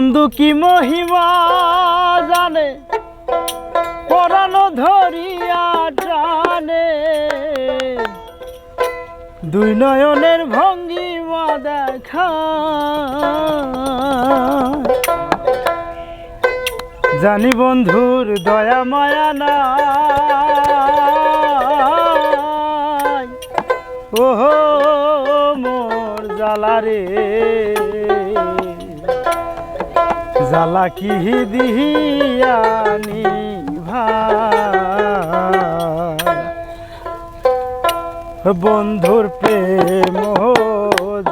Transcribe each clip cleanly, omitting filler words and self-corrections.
বন্ধু কি মহিমা জানে, পরাণ ধরিয়া টানে, দুই নয়নের ভঙ্গিমা দেখা, জানি বন্ধুর দয়া মায়া নাই, ওহো মোর জালারে জালা কি দিহিয়ানি ভাই, বন্ধুর প্রেম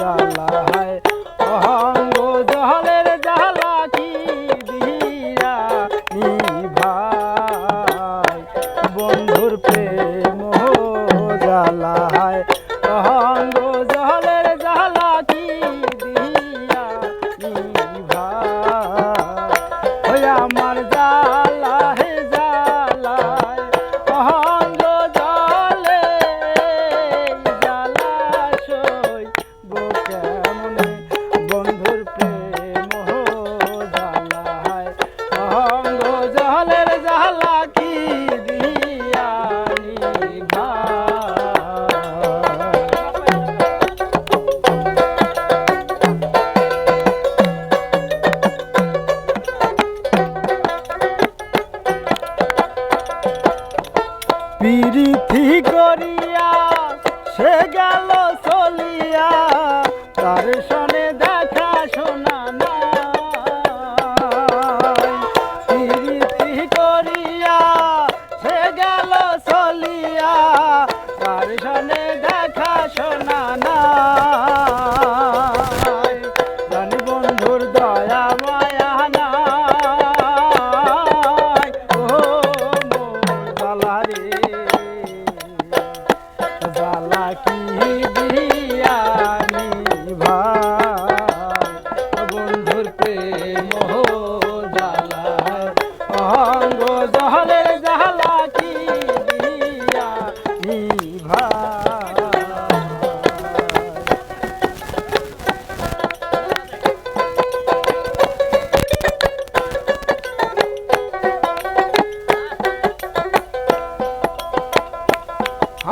জালায় অহঙ্গ জলের জালা কি দিহিয়ানি ভাই, বন্ধুর প্রেম জালায় অহঙ্গ জলের জালা কি আমার জালা হে জালায় অহঙ্গ জলে জালাশয় কেমনে, বন্ধুর প্রেম জালায় অহঙ্গ জলের জালা কি দিয়ানি পিরিতি করিয়া সে গেল চলিয়া, তার সনে দেখা শোনা নাই, পিরিতি করিয়া সে গেল চলিয়া, তার সনে দেখা শোনা নাই, জানি বন্ধুর দয়া মায়া নাই, ও মোর জালারে জালা কি দিয়ানি ভাই, বন্ধুর প্রেম জালায় অহঙ্গ জলের জালা কি দিয়ানি ভাই।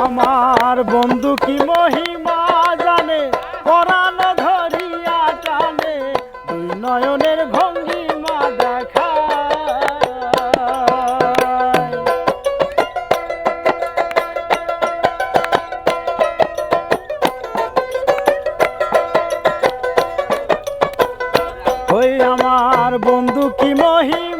আমার বন্ধু কি মহিমা জানে, পরাণ ধরিয়া টানে, দুই নয়নের ভঙ্গিমা দেখা, ওই আমার বন্ধু কি মহিমা